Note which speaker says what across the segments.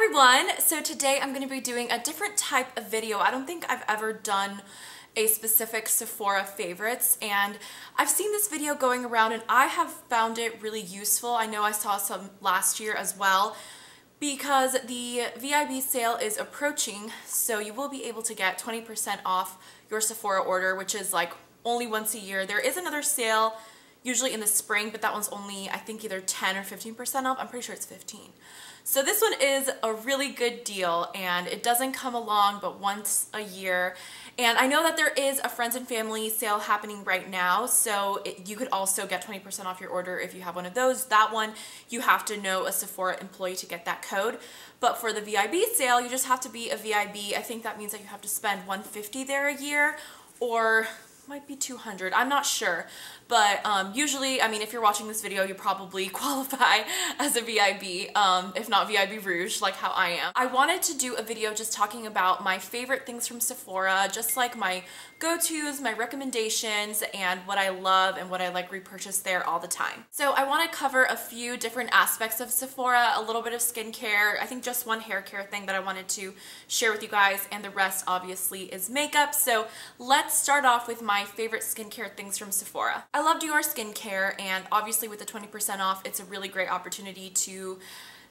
Speaker 1: everyone, so today I'm going to be doing a different type of video. I don't think I've ever done a specific Sephora favorites, and I've seen this video going around and I have found it really useful. I know I saw some last year as well because the VIB sale is approaching, so you will be able to get 20% off your Sephora order, which is like only once a year. There is another sale usually in the spring, but that one's only I think either 10 or 15% off. I'm pretty sure it's 15. So this one is a really good deal, and it doesn't come along but once a year. And I know that there is a friends and family sale happening right now, so you could also get 20% off your order if you have one of those. That one, you have to know a Sephora employee to get that code. But for the VIB sale, you just have to be a VIB. I think that means that you have to spend $150 there a year, or might be $200, I'm not sure. But usually, I mean, if you're watching this video, you probably qualify as a VIB, if not VIB Rouge, like how I am. I wanted to do a video just talking about my favorite things from Sephora, just like my go-tos, my recommendations, and what I love and what I like repurchase there all the time. So I want to cover a few different aspects of Sephora, a little bit of skincare, I think just one hair care thing that I wanted to share with you guys, and the rest obviously is makeup. So let's start off with my favorite skincare things from Sephora. I love Dior skincare, and obviously with the 20% off, it's a really great opportunity to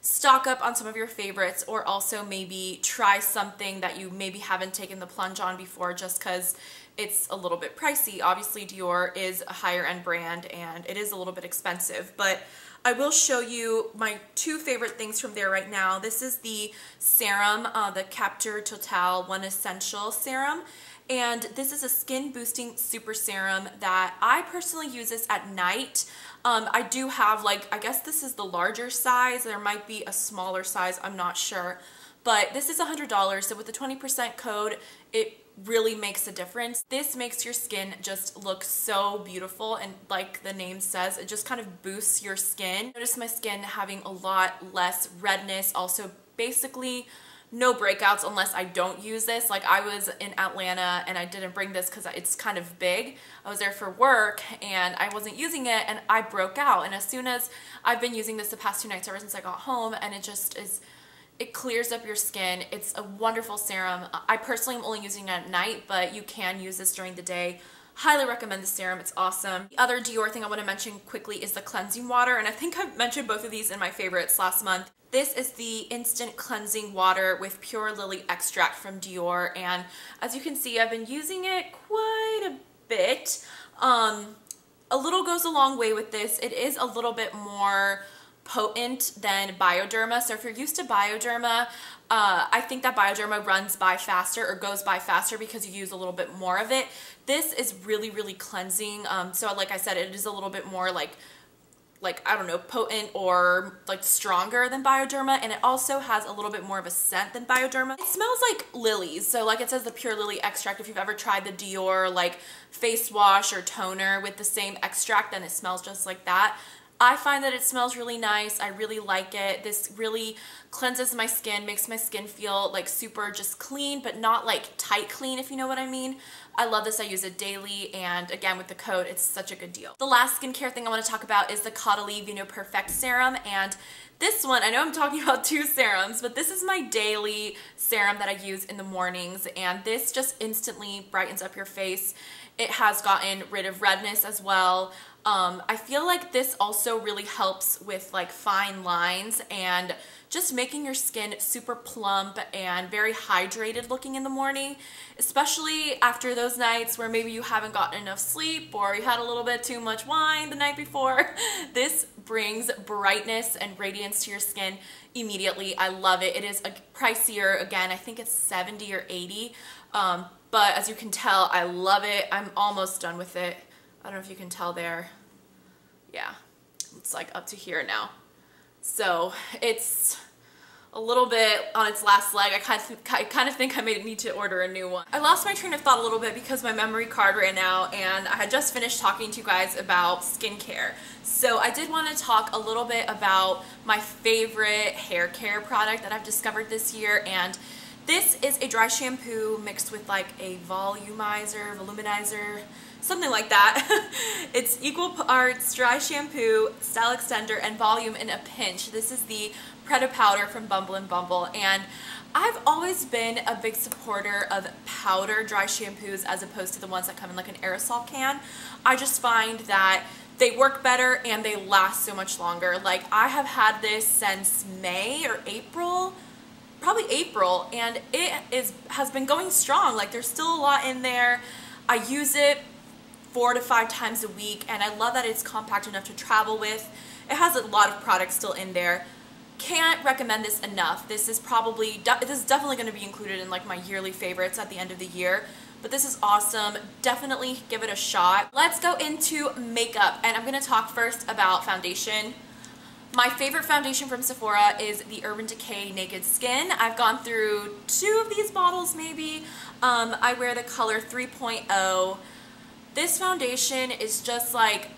Speaker 1: stock up on some of your favorites, or also maybe try something that you maybe haven't taken the plunge on before just because it's a little bit pricey. Obviously Dior is a higher end brand and it is a little bit expensive, but I will show you my two favorite things from there right now. This is the serum, the Capture Totale One Essential Serum. And this is a skin boosting super serum that I personally use this at night. I do have, like, I guess this is the larger size. There might be a smaller size, I'm not sure. But this is $100, so with the 20% code, it really makes a difference. This makes your skin just look so beautiful, and like the name says, it just kind of boosts your skin. Notice my skin having a lot less redness, also basically no breakouts unless I don't use this. Like, I was in Atlanta and I didn't bring this because it's kind of big. I was there for work and I wasn't using it and I broke out. And as soon as I've been using this the past 2 nights ever since I got home, and it just is, it clears up your skin. It's a wonderful serum. I personally am only using it at night, but you can use this during the day. Highly recommend the serum, it's awesome. The other Dior thing I want to mention quickly is the cleansing water, and I think I've mentioned both of these in my favorites last month. This is the instant cleansing water with pure lily extract from Dior, and as you can see, I've been using it quite a bit. A little goes a long way with this. It is a little bit more potent than Bioderma, so if you're used to Bioderma, I think that Bioderma runs by faster or goes by faster because you use a little bit more of it. This is really, really cleansing. So like I said, it is a little bit more like I don't know, potent or like stronger than Bioderma, and it also has a little bit more of a scent than Bioderma. It smells like lilies, so like it says the pure lily extract. If you've ever tried the Dior like face wash or toner with the same extract, then it smells just like that. I find that it smells really nice. I really like it. This really cleanses my skin, makes my skin feel like super just clean, but not like tight clean, if you know what I mean. I love this. I use it daily, and again, with the code, it's such a good deal. The last skincare thing I want to talk about is the Caudalie Vinoperfect serum, and this one, I know I'm talking about two serums, but this is my daily serum that I use in the mornings, and this just instantly brightens up your face. It has gotten rid of redness as well. I feel like this also really helps with like fine lines and just making your skin super plump and very hydrated looking in the morning, especially after those nights where maybe you haven't gotten enough sleep or you had a little bit too much wine the night before. This brings brightness and radiance to your skin immediately. I love it. It is pricier, again, I think it's 70 or 80, but as you can tell, I love it. I'm almost done with it. I don't know if you can tell there. Yeah, it's like up to here now. So it's a little bit on its last leg. I kind of think I may need to order a new one. I lost my train of thought a little bit because my memory card ran out, and I had just finished talking to you guys about skincare. So I did want to talk a little bit about my favorite hair care product that I've discovered this year, and this is a dry shampoo mixed with like a voluminizer, something like that. It's equal parts dry shampoo, style extender, and volume in a pinch. This is the Pret-a-Powder from Bumble and Bumble, and I've always been a big supporter of powder dry shampoos as opposed to the ones that come in like an aerosol can. I just find that they work better and they last so much longer. Like, I have had this since May or April, probably April, and has been going strong. Like, there's still a lot in there. I use it 4 to 5 times a week, and I love that it's compact enough to travel with. It has a lot of products still in there. Can't recommend this enough. This is definitely going to be included in like my yearly favorites at the end of the year. But this is awesome. Definitely give it a shot. Let's go into makeup, and I'm going to talk first about foundation. My favorite foundation from Sephora is the Urban Decay Naked Skin. I've gone through 2 of these bottles maybe. I wear the color 3.0. This foundation is just like,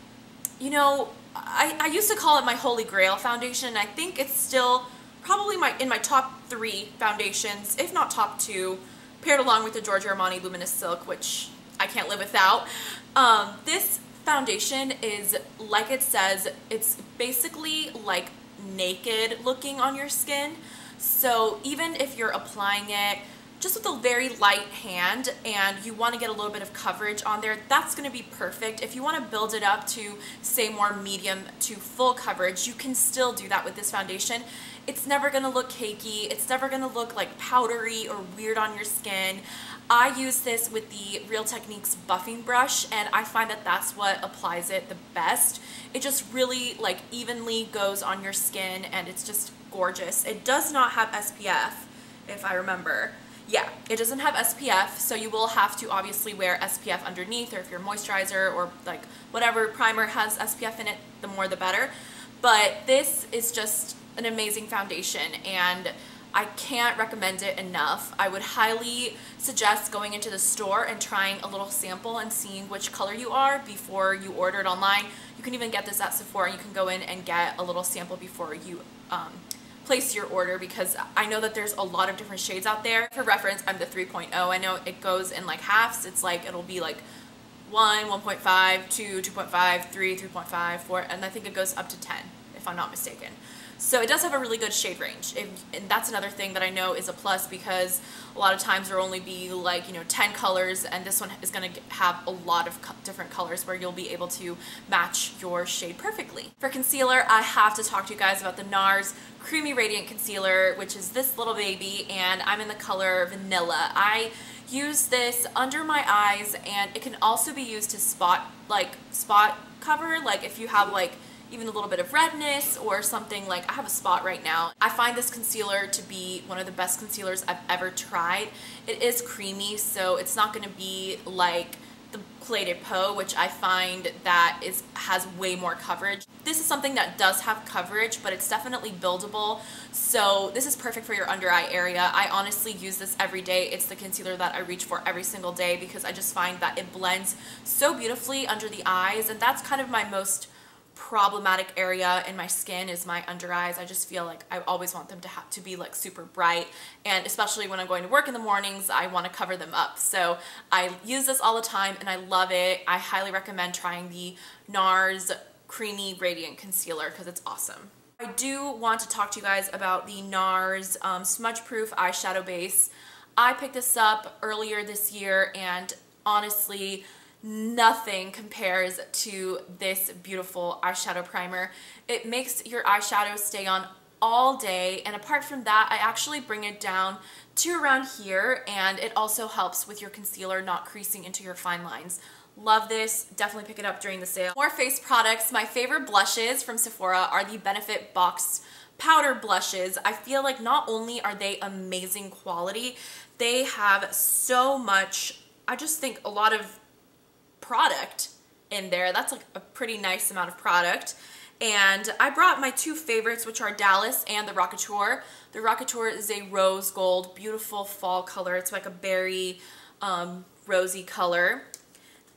Speaker 1: you know, I used to call it my holy grail foundation, and I think it's still probably in my top 3 foundations, if not top 2, paired along with the Giorgio Armani Luminous Silk, which I can't live without. This foundation is, like it says, it's basically like naked looking on your skin. So even if you're applying it just with a very light hand and you want to get a little bit of coverage on there, that's going to be perfect. If you want to build it up to, say, more medium to full coverage, you can still do that with this foundation. It's never going to look cakey. It's never going to look like powdery or weird on your skin. I use this with the Real Techniques buffing brush, and I find that that's what applies it the best. It just really like evenly goes on your skin, and it's just gorgeous. It does not have SPF, if I remember. Yeah, it doesn't have SPF, so you will have to obviously wear SPF underneath, or if your moisturizer or like whatever primer has SPF in it, the more the better. But this is just an amazing foundation, and I can't recommend it enough. I would highly suggest going into the store and trying a little sample and seeing which color you are before you order it online. You can even get this at Sephora. You can go in and get a little sample before you place your order, because I know that there's a lot of different shades out there. For reference, I'm the 3.0. I know it goes in like halves. It's like, it'll be like 1, 1.5, 2, 2.5, 3, 3.5, 4, and I think it goes up to 10, if I'm not mistaken. So it does have a really good shade range, and that's another thing that I know is a plus, because a lot of times there will only be like, you know, 10 colors, and this one is going to have a lot of different colors where you'll be able to match your shade perfectly. For concealer, I have to talk to you guys about the NARS Creamy Radiant Concealer, which is this little baby, and I'm in the color Vanilla. I use this under my eyes, and it can also be used to spot cover, like if you have like even a little bit of redness or something. Like, I have a spot right now. I find this concealer to be one of the best concealers I've ever tried. It is creamy, so it's not going to be like the Clé de Peau, which I find that has way more coverage. This is something that does have coverage, but it's definitely buildable, so this is perfect for your under eye area. I honestly use this every day. It's the concealer that I reach for every single day, because I just find that it blends so beautifully under the eyes, and that's kind of my most problematic area in my skin, is my under eyes. I just feel like I always want them to be like super bright, and especially when I'm going to work in the mornings, I want to cover them up. So I use this all the time, and I love it. I highly recommend trying the NARS Creamy Radiant Concealer, because it's awesome. I do want to talk to you guys about the NARS Smudge-proof eyeshadow base. I picked this up earlier this year, and honestly, nothing compares to this beautiful eyeshadow primer. It makes your eyeshadow stay on all day, and apart from that, I actually bring it down to around here, and it also helps with your concealer not creasing into your fine lines. Love this. Definitely pick it up during the sale. More face products. My favorite blushes from Sephora are the Benefit Boxed Powder Blushes. I feel like not only are they amazing quality, they have so much, I just think a lot of product in there. That's like a pretty nice amount of product. And I brought my 2 favorites, which are Dallas and the Rockateur. The Rockateur is a rose gold, beautiful fall color. It's like a berry rosy color,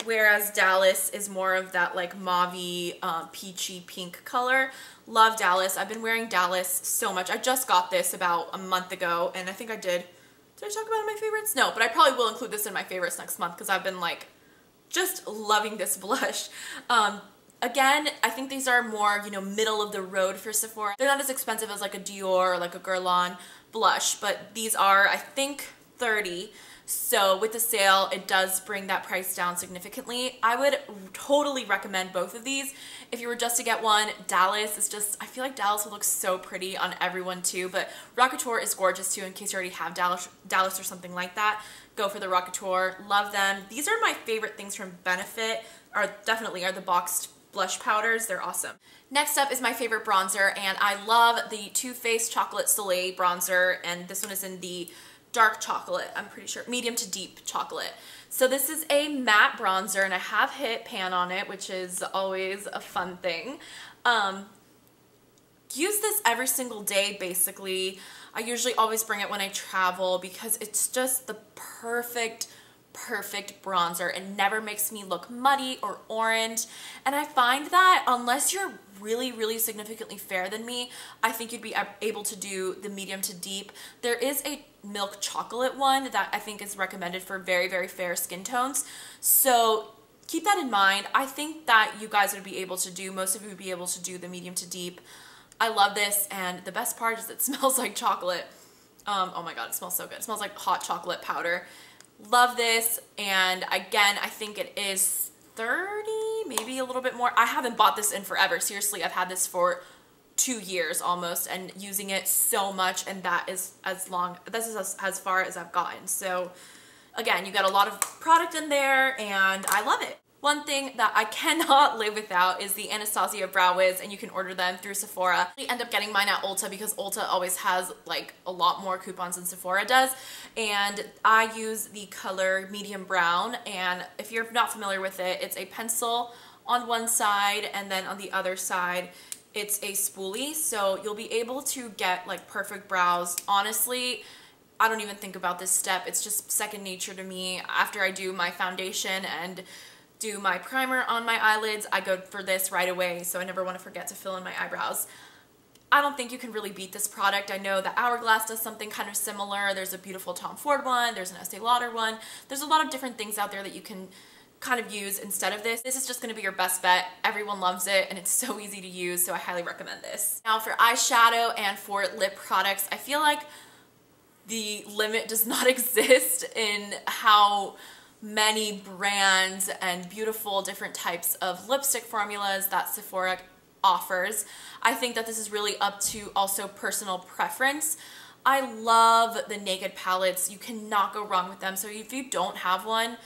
Speaker 1: whereas Dallas is more of that like mauvey peachy pink color. Love Dallas. I've been wearing Dallas so much. I just got this about a month ago, and I think I talk about my favorites? No, but I probably will include this in my favorites next month, because I've been like just loving this blush. Again, I think these are more, you know, middle of the road for Sephora. They're not as expensive as like a Dior or like a Guerlain blush, but these are, I think, $30. So with the sale, it does bring that price down significantly. I would totally recommend both of these. If you were just to get one, Dallas is just, I feel like Dallas would look so pretty on everyone too, but Rockateur is gorgeous too in case you already have Dallas or something like that. Go for the Rockateur. Love them. These are my favorite things from Benefit, definitely are the boxed blush powders. They're awesome. Next up is my favorite bronzer, and I love the Too Faced Chocolate Soleil bronzer, and this one is in the dark chocolate, I'm pretty sure, medium to deep chocolate. So this is a matte bronzer, and I have hit pan on it, which is always a fun thing. Use this every single day, basically. I usually always bring it when I travel because it's just the perfect bronzer. It never makes me look muddy or orange, and I find that unless you're really significantly fairer than me, I think you'd be able to do the medium to deep. There is a milk chocolate one that I think is recommended for very fair skin tones, so keep that in mind. I think that you guys would be able to do, most of you would be able to do the medium to deep. I love this, and the best part is it smells like chocolate. Oh my god, it smells so good. It smells like hot chocolate powder. Love this, and again, I think it is $30, maybe a little bit more. I haven't bought this in forever. Seriously, I've had this for 2 years almost and using it so much, and that is this is as far as I've gotten. So again, you got a lot of product in there, and I love it. One thing that I cannot live without is the Anastasia Brow Wiz, and you can order them through Sephora. I end up getting mine at Ulta because Ulta always has like a lot more coupons than Sephora does, and I use the color medium brown, and if you're not familiar with it, it's a pencil on one side, and then on the other side it's a spoolie, so you'll be able to get like perfect brows. Honestly, I don't even think about this step. It's just second nature to me. After I do my foundation and do my primer on my eyelids, I go for this right away, so I never want to forget to fill in my eyebrows. I don't think you can really beat this product. I know that Hourglass does something kind of similar. There's a beautiful Tom Ford one, there's an Estee Lauder one. There's a lot of different things out there that you can kind of use instead of this. This is just going to be your best bet. Everyone loves it, and it's so easy to use, so I highly recommend this. Now for eyeshadow and for lip products, I feel like the limit does not exist in how many brands and beautiful different types of lipstick formulas that Sephora offers. I think that this is really up to also personal preference. I love the Naked palettes. You cannot go wrong with them. So if you don't have one,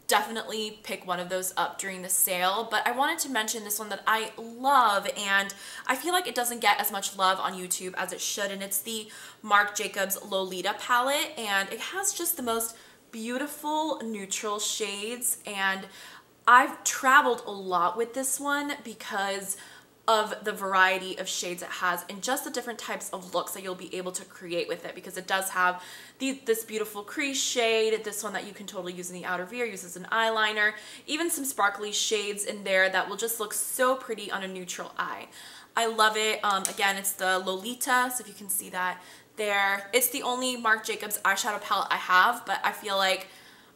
Speaker 1: definitely pick one of those up during the sale. But I wanted to mention this one that I love, and I feel like it doesn't get as much love on YouTube as it should, and it's the Marc Jacobs Lolita palette, and it has just the most beautiful neutral shades, and I've traveled a lot with this one because of the variety of shades it has and just the different types of looks that you'll be able to create with it, because it does have this beautiful crease shade, this one that you can totally use in the outer V or use as an eyeliner, even some sparkly shades in there that will just look so pretty on a neutral eye. I love it. Again, it's the Lolita, so if you can see that there. It's the only Marc Jacobs eyeshadow palette I have, but I feel like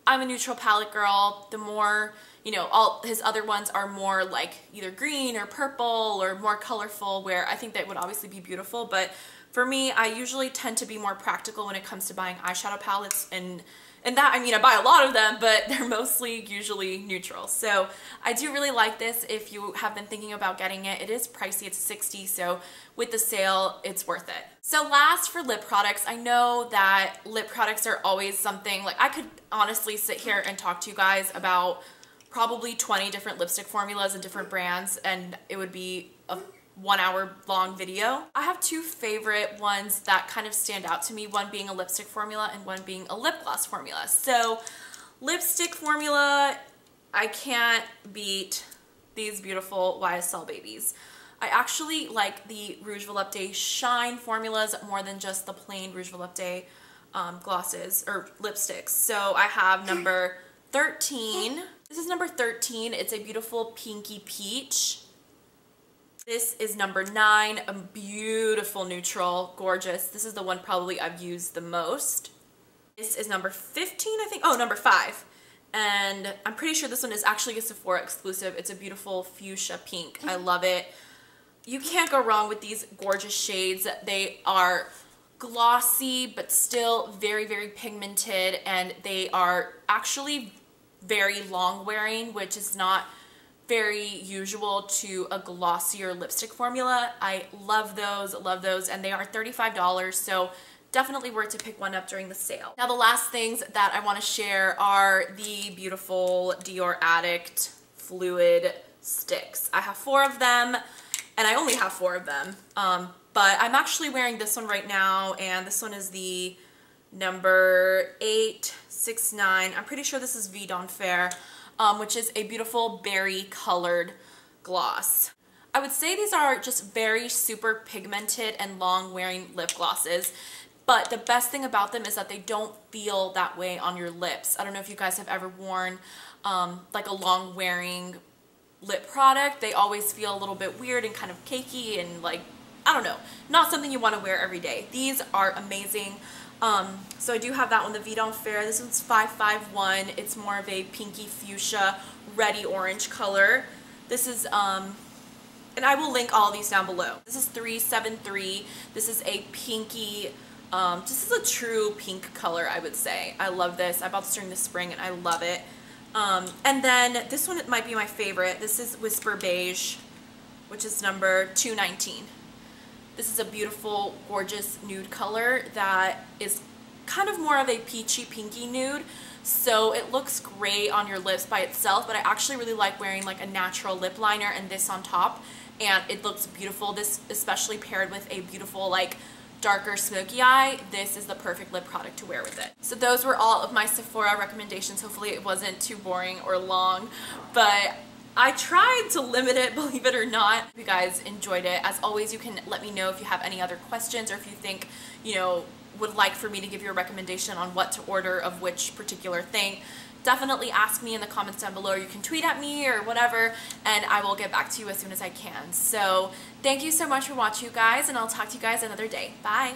Speaker 1: I'm a neutral palette girl. The more, you know, all his other ones are more like either green or purple or more colorful, where I think that would obviously be beautiful, but for me, I usually tend to be more practical when it comes to buying eyeshadow palettes, and that, I mean, I buy a lot of them, but they're mostly usually neutral. So I do really like this if you have been thinking about getting it. It is pricey, it's $60, so with the sale, it's worth it. So last, for lip products, I know that lip products are always something, like I could honestly sit here and talk to you guys about probably 20 different lipstick formulas and different brands, and it would be a 1 hour long video. I have two favorite ones that kind of stand out to me, one being a lipstick formula and one being a lip gloss formula. So lipstick formula, I can't beat these beautiful YSL babies. I actually like the Rouge Volupte Shine formulas more than just the plain Rouge Volupte glosses or lipsticks. So I have number 13. This is number 13. It's a beautiful pinky peach. This is number 9, a beautiful neutral, gorgeous. This is the one probably I've used the most. This is number 15, I think. Oh, number 5. and I'm pretty sure this one is actually a Sephora exclusive. It's a beautiful fuchsia pink. I love it. You can't go wrong with these gorgeous shades. They are glossy but still very, very pigmented, and they are actually very long wearing, which is not very usual to a glossier lipstick formula. I love those, and they are $35, so definitely worth to pick one up during the sale. Now the last things that I want to share are the beautiful Dior Addict fluid sticks. I have 4 of them, and I only have 4 of them, but I'm actually wearing this one right now, and this one is the number 869. I'm pretty sure this is Vinoperfect, which is a beautiful berry colored gloss. I would say these are just very super pigmented and long wearing lip glosses, but the best thing about them is that they don't feel that way on your lips. I don't know if you guys have ever worn like a long wearing lip product. They always feel a little bit weird and kind of cakey and like, I don't know, not something you want to wear every day. These are amazing. So I do have that one, the Vinoperfect. This one's 551. It's more of a pinky fuchsia, reddy orange color. This is, and I will link all these down below. This is 373. This is a pinky, this is a true pink color, I would say. I love this. I bought this during the spring and I love it. And then this one might be my favorite. This is Whisper Beige, which is number 219. This is a beautiful, gorgeous nude color that is kind of more of a peachy pinky nude. So it looks great on your lips by itself, but I actually really like wearing like a natural lip liner and this on top, and it looks beautiful. This especially paired with a beautiful like darker smoky eye, this is the perfect lip product to wear with it. So those were all of my Sephora recommendations. Hopefully it wasn't too boring or long, but I tried to limit it, believe it or not. If you guys enjoyed it, as always, you can let me know if you have any other questions or if you think, you know, would like for me to give you a recommendation on what to order of which particular thing. Definitely ask me in the comments down below, or you can tweet at me or whatever, and I will get back to you as soon as I can. So thank you so much for watching, you guys, and I'll talk to you guys another day. Bye.